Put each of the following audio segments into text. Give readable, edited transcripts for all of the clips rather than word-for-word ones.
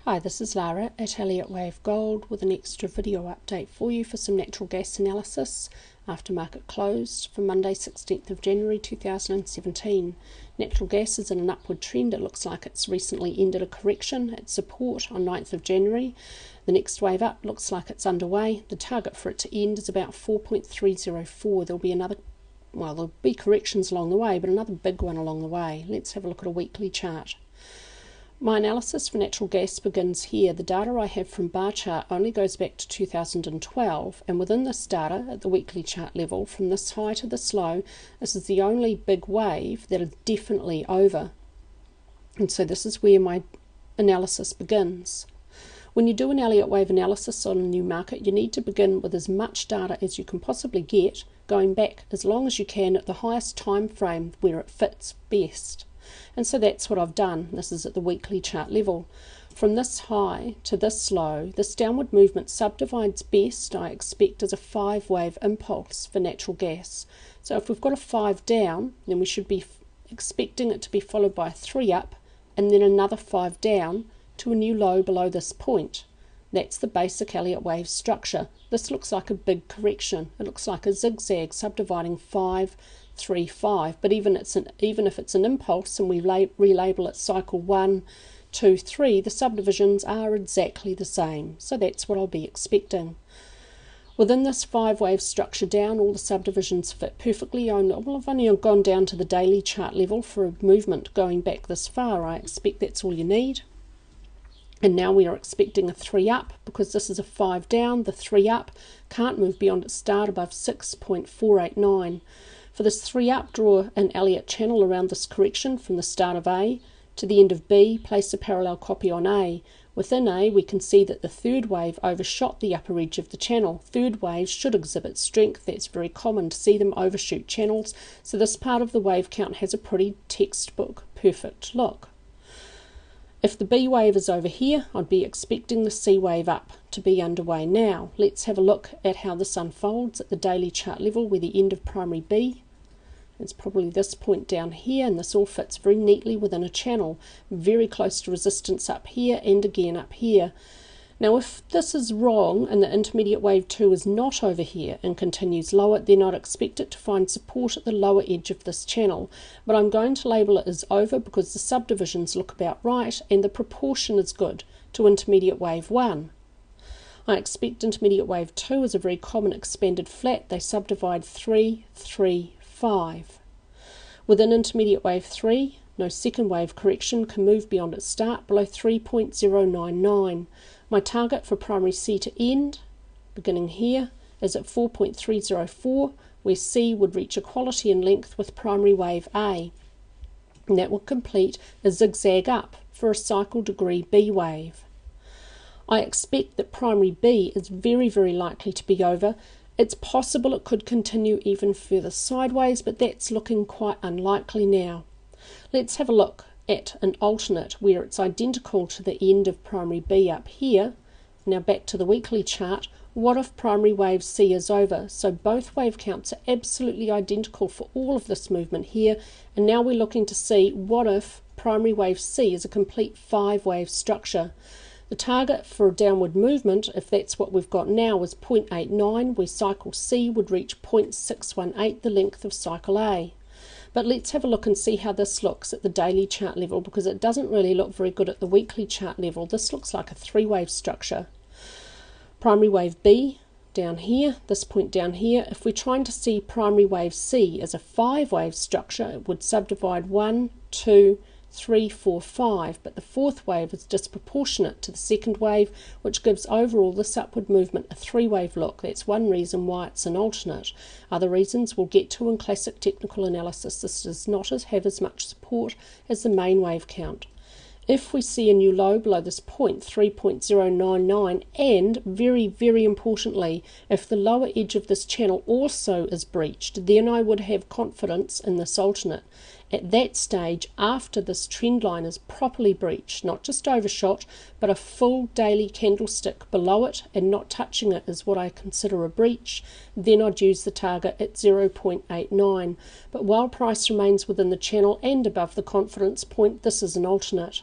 Hi, this is Lara at Elliott Wave Gold with an extra video update for you for some natural gas analysis after market closed for Monday 16th of January 2017. Natural gas is in an upward trend. It looks like it's recently ended a correction at support on 9th of January. The next wave up looks like it's underway. The target for it to end is about 4.304. There'll be corrections along the way, but another big one along the way. Let's have a look at a weekly chart. My analysis for natural gas begins here. The data I have from bar chart only goes back to 2012, and within this data at the weekly chart level, from this high to this low, this is the only big wave that is definitely over. And so this is where my analysis begins. When you do an Elliott Wave analysis on a new market, you need to begin with as much data as you can possibly get, going back as long as you can at the highest time frame where it fits best. And so that's what I've done. This is at the weekly chart level. From this high to this low, this downward movement subdivides best, I expect, as a 5-wave impulse for natural gas. So if we've got a 5 down, then we should be expecting it to be followed by a 3 up, and then another 5 down to a new low below this point. That's the basic Elliott Wave structure. This looks like a big correction. It looks like a zigzag subdividing 5, 3, 5, but even if it's an impulse and we relabel it cycle 1, 2, 3, the subdivisions are exactly the same. So that's what I'll be expecting. Within this 5-wave structure down, all the subdivisions fit perfectly. I've only gone down to the daily chart level for a movement going back this far. I expect that's all you need. And now we are expecting a 3 up because this is a 5 down. The 3 up can't move beyond its start above 6.489. For this 3 up, draw an Elliott channel around this correction from the start of A to the end of B, place a parallel copy on A. Within A, we can see that the third wave overshot the upper edge of the channel. Third waves should exhibit strength. That's very common to see them overshoot channels. So this part of the wave count has a pretty textbook perfect look. If the B wave is over here, I'd be expecting the C wave up to be underway now. Let's have a look at how this unfolds at the daily chart level where the end of primary B. It's probably this point down here, and this all fits very neatly within a channel, very close to resistance up here and again up here. Now if this is wrong and the intermediate wave 2 is not over here and continues lower, then I'd expect it to find support at the lower edge of this channel. But I'm going to label it as over because the subdivisions look about right and the proportion is good to intermediate wave 1. I expect intermediate wave 2 is a very common expanded flat. They subdivide 3, 3, 5. Within intermediate wave 3, no second wave correction can move beyond its start below 3.099. My target for primary C to end, beginning here, is at 4.304, where C would reach equality in length with primary wave A. And that will complete a zigzag up for a cycle degree B wave. I expect that primary B is very, very likely to be over. It's possible it could continue even further sideways, but that's looking quite unlikely now. Let's have a look at an alternate where it's identical to the end of primary B up here. Now back to the weekly chart. What if primary wave C is over? So both wave counts are absolutely identical for all of this movement here, and now we're looking to see what if primary wave C is a complete 5-wave structure. The target for a downward movement, if that's what we've got now, is 0.89, where cycle C would reach 0.618, the length of cycle A. But let's have a look and see how this looks at the daily chart level, because it doesn't really look very good at the weekly chart level. This looks like a 3-wave structure. Primary wave B down here, this point down here. If we're trying to see primary wave C as a 5-wave structure, it would subdivide 1, 2, 3, 4, 5, but the 4th wave is disproportionate to the 2nd wave, which gives overall this upward movement a 3-wave look. That's one reason why it's an alternate. Other reasons we'll get to in classic technical analysis. This does not have as much support as the main wave count. If we see a new low below this point, 3.099, and very, very importantly, if the lower edge of this channel also is breached, then I would have confidence in this alternate. At that stage, after this trend line is properly breached, not just overshot, but a full daily candlestick below it and not touching it is what I consider a breach, then I'd use the target at 0.89. But while price remains within the channel and above the confidence point, this is an alternate.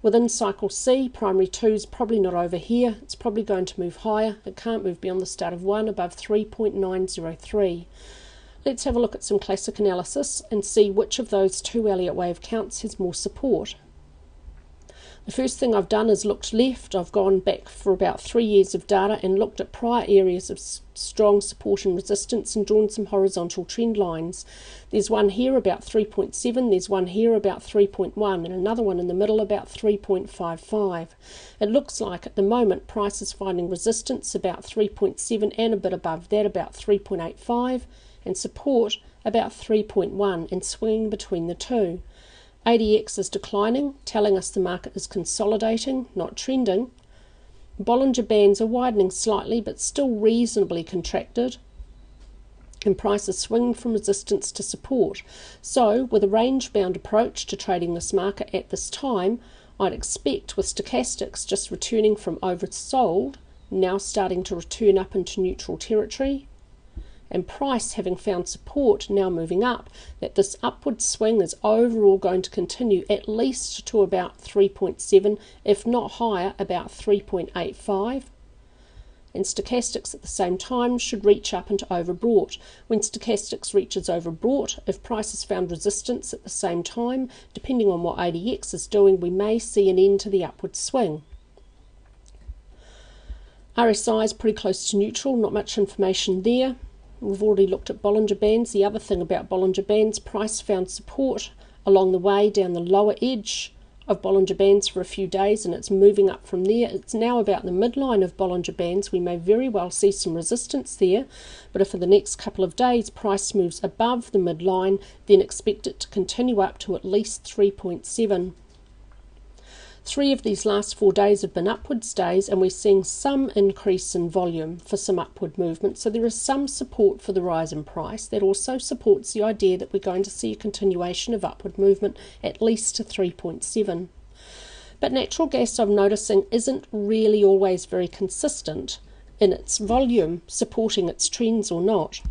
Within cycle C, primary 2 is probably not over here. It's probably going to move higher. It can't move beyond the start of 1 above 3.903. Let's have a look at some classic analysis and see which of those two Elliott wave counts has more support. The first thing I've done is looked left. I've gone back for about 3 years of data and looked at prior areas of strong support and resistance and drawn some horizontal trend lines. There's one here about 3.7, there's one here about 3.1 and another one in the middle about 3.55. It looks like at the moment price is finding resistance about 3.7 and a bit above that about 3.85 and support about 3.1 and swinging between the two. ADX is declining, telling us the market is consolidating, not trending. Bollinger Bands are widening slightly but still reasonably contracted, and price is swinging from resistance to support. So, with a range-bound approach to trading this market at this time, I'd expect with stochastics just returning from oversold, now starting to return up into neutral territory, and price having found support now moving up, that this upward swing is overall going to continue at least to about 3.7, if not higher, about 3.85. And stochastics at the same time should reach up into overbought. When stochastics reaches overbought, if price has found resistance at the same time, depending on what ADX is doing, we may see an end to the upward swing. RSI is pretty close to neutral, not much information there. We've already looked at Bollinger Bands. The other thing about Bollinger Bands, price found support along the way down the lower edge of Bollinger Bands for a few days and it's moving up from there. It's now about the midline of Bollinger Bands. We may very well see some resistance there, but if for the next couple of days price moves above the midline, then expect it to continue up to at least 3.7. 3 of these last 4 days have been upwards days and we're seeing some increase in volume for some upward movement, so there is some support for the rise in price. That also supports the idea that we're going to see a continuation of upward movement at least to 3.7. But natural gas, I'm noticing, isn't really always very consistent in its volume supporting its trends or not.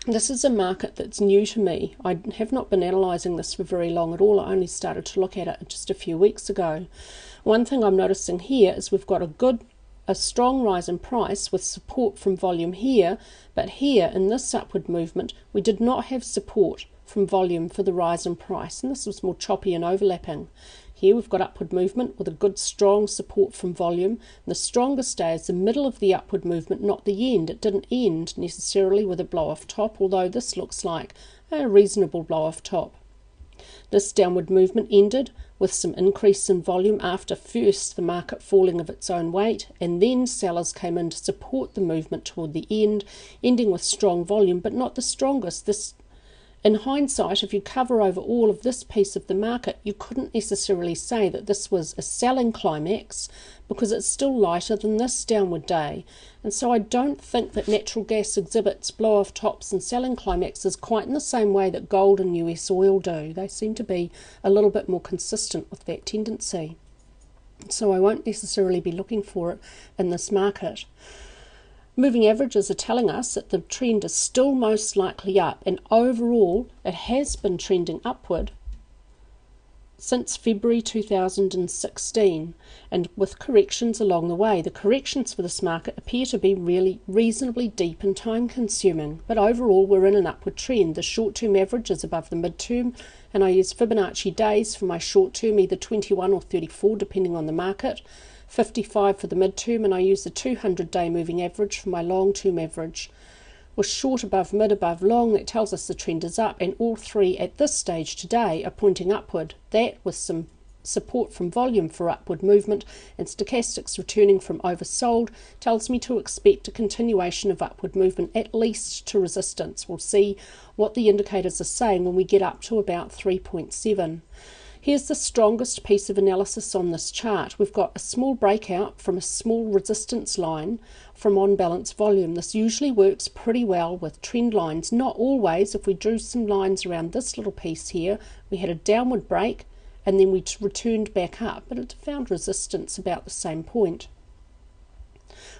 This is a market that's new to me. I have not been analysing this for very long at all. I only started to look at it just a few weeks ago. One thing I'm noticing here is we've got a strong rise in price with support from volume here, but here in this upward movement we did not have support from volume for the rise in price, and this was more choppy and overlapping. Here we've got upward movement with a good strong support from volume. And the strongest day is the middle of the upward movement, not the end. It didn't end necessarily with a blow off top, although this looks like a reasonable blow off top. This downward movement ended with some increase in volume after first the market falling of its own weight, and then sellers came in to support the movement toward the end, ending with strong volume, but not the strongest. In hindsight, if you cover over all of this piece of the market, you couldn't necessarily say that this was a selling climax because it's still lighter than this downward day. And so I don't think that natural gas exhibits blow-off tops and selling climaxes quite in the same way that gold and US oil do. They seem to be a little bit more consistent with that tendency. So I won't necessarily be looking for it in this market. Moving averages are telling us that the trend is still most likely up, and overall it has been trending upward since February 2016, and with corrections along the way. The corrections for this market appear to be really reasonably deep and time consuming, but overall we're in an upward trend. The short-term average is above the mid-term, and I use Fibonacci days for my short-term, either 21 or 34 depending on the market. 55 for the midterm, and I use the 200-day moving average for my long-term average. With short above mid above long, that tells us the trend is up, and all three at this stage today are pointing upward. That with some support from volume for upward movement and stochastics returning from oversold tells me to expect a continuation of upward movement at least to resistance. We'll see what the indicators are saying when we get up to about 3.7. Here's the strongest piece of analysis on this chart. We've got a small breakout from a small resistance line from on-balance volume. This usually works pretty well with trend lines. Not always. If we drew some lines around this little piece here, we had a downward break and then we returned back up, but it found resistance about the same point.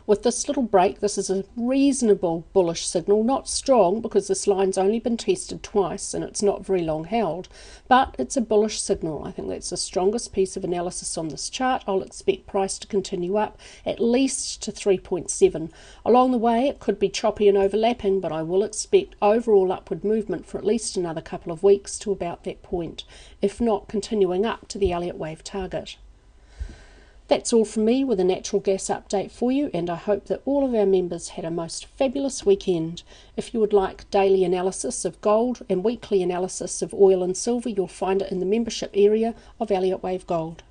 With this little break, this is a reasonable bullish signal, not strong because this line's only been tested twice and it's not very long held, but it's a bullish signal. I think that's the strongest piece of analysis on this chart. I'll expect price to continue up at least to 3.7. Along the way, it could be choppy and overlapping, but I will expect overall upward movement for at least another couple of weeks to about that point, if not continuing up to the Elliott Wave target. That's all from me with a natural gas update for you, and I hope that all of our members had a most fabulous weekend. If you would like daily analysis of gold and weekly analysis of oil and silver, you'll find it in the membership area of Elliott Wave Gold.